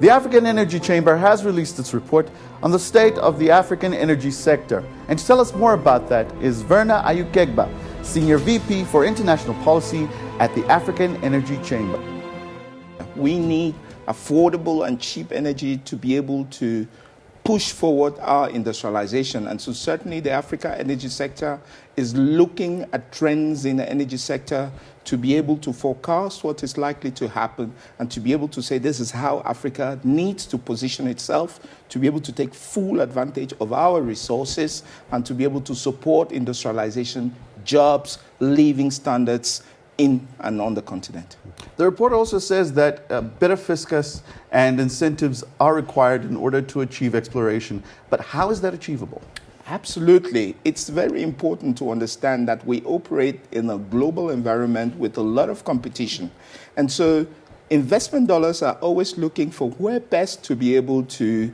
The African Energy Chamber has released its report on the state of the African energy sector. And to tell us more about that is Verner Ayukegba, Senior VP for International Policy at the African Energy Chamber. We need affordable and cheap energy to be able to push forward our industrialization. And so certainly the Africa energy sector is looking at trends in the energy sector to be able to forecast what is likely to happen and to be able to say this is how Africa needs to position itself to be able to take full advantage of our resources and to be able to support industrialization, jobs, living standards in and on the continent. The report also says that better fiscus and incentives are required in order to achieve exploration. But how is that achievable? Absolutely. It's very important to understand that we operate in a global environment with a lot of competition. And so investment dollars are always looking for where best to be able to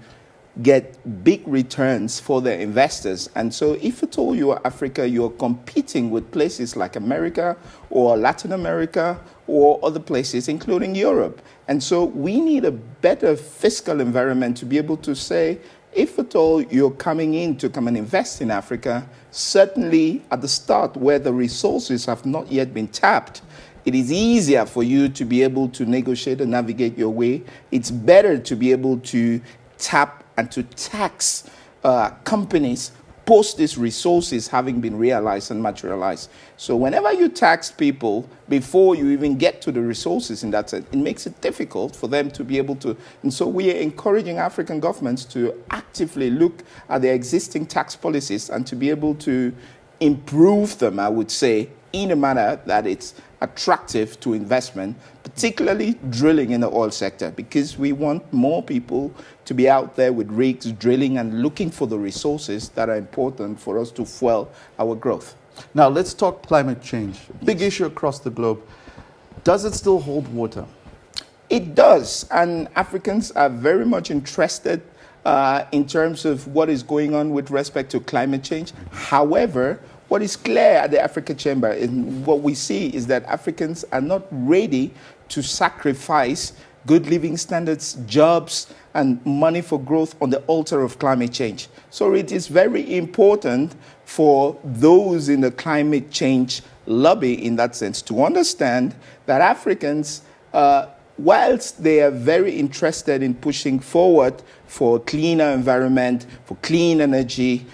get big returns for their investors. And so if at all you are Africa, you're competing with places like America or Latin America or other places, including Europe. And so we need a better fiscal environment to be able to say, if at all you're coming in to come and invest in Africa, certainly at the start where the resources have not yet been tapped, it is easier for you to be able to negotiate and navigate your way. It's better to be able to tap and to tax companies post these resources having been realized and materialized. So whenever you tax people before you even get to the resources in that sense, it makes it difficult for them to be able to. And so we are encouraging African governments to actively look at their existing tax policies and to be able to improve them, I would say, in a manner that it's attractive to investment, particularly drilling in the oil sector, because we want more people to be out there with rigs drilling and looking for the resources that are important for us to fuel our growth. Now let's talk climate change. Big issue across the globe. Does it still hold water? It does, and Africans are very much interested in terms of what is going on with respect to climate change. However, what is clear at the Africa Chamber and what we see is that Africans are not ready to sacrifice good living standards, jobs, and money for growth on the altar of climate change. So it is very important for those in the climate change lobby, in that sense, to understand that Africans, whilst they are very interested in pushing forward for a cleaner environment, for clean energy,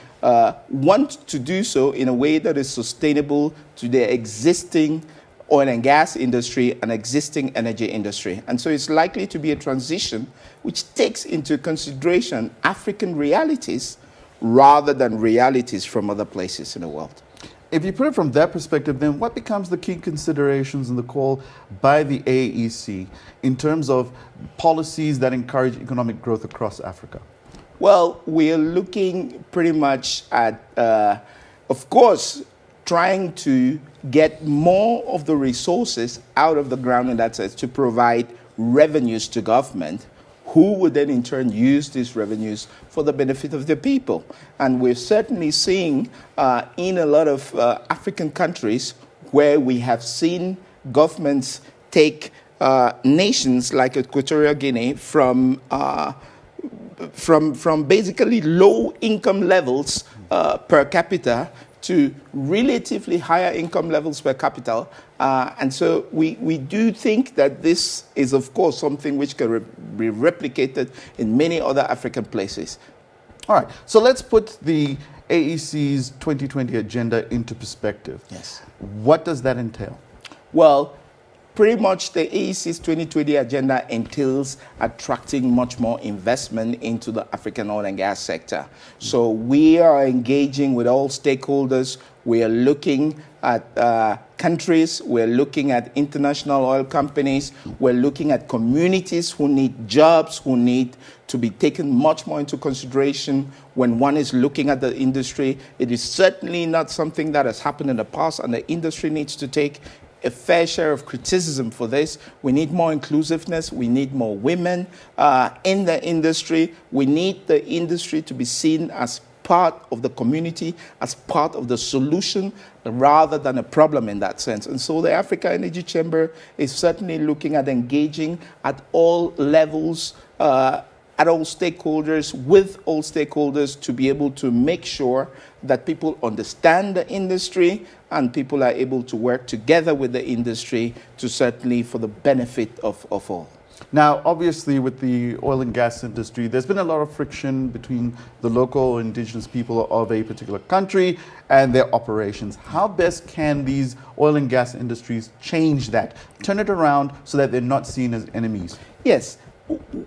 want to do so in a way that is sustainable to their existing oil and gas industry and existing energy industry. And so it's likely to be a transition which takes into consideration African realities rather than realities from other places in the world. If you put it from that perspective, then what becomes the key considerations in the call by the AEC in terms of policies that encourage economic growth across Africa? Well, we're looking pretty much at, of course, trying to get more of the resources out of the ground in that sense to provide revenues to government, who would then in turn use these revenues for the benefit of the people. And we're certainly seeing in a lot of African countries where we have seen governments take nations like Equatorial Guinea from basically low income levels per capita to relatively higher income levels per capita. And so we do think that this is, of course, something which can be replicated in many other African places. All right, so let's put the AEC's 2020 agenda into perspective. Yes. What does that entail? Well, pretty much the AEC's 2020 agenda entails attracting much more investment into the African oil and gas sector. So we are engaging with all stakeholders. We are looking at countries. We're looking at international oil companies. We're looking at communities who need jobs, who need to be taken much more into consideration when one is looking at the industry. It is certainly not something that has happened in the past, and the industry needs to take a fair share of criticism for this. We need more inclusiveness. We need more women in the industry. We need the industry to be seen as part of the community, as part of the solution, rather than a problem in that sense. And so the Africa Energy Chamber is certainly looking at engaging at all levels, at all stakeholders, with all stakeholders, to be able to make sure that people understand the industry and people are able to work together with the industry to certainly for the benefit of all. Now, obviously, with the oil and gas industry, there's been a lot of friction between the local indigenous people of a particular country and their operations. How best can these oil and gas industries change that, turn it around so that they're not seen as enemies? Yes.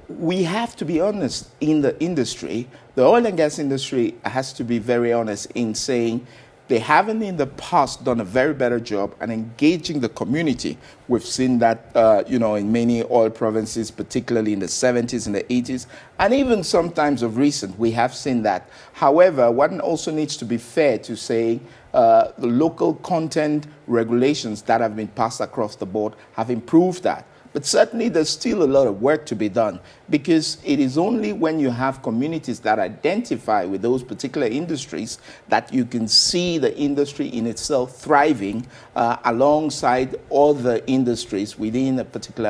We have to be honest in the industry. The oil and gas industry has to be very honest in saying they haven't in the past done a very better job at engaging the community. We've seen that, in many oil provinces, particularly in the 70s and the 80s, and even sometimes of recent, we have seen that. However, one also needs to be fair to say the local content regulations that have been passed across the board have improved that. But certainly there's still a lot of work to be done, because it is only when you have communities that identify with those particular industries that you can see the industry in itself thriving alongside other industries within a particular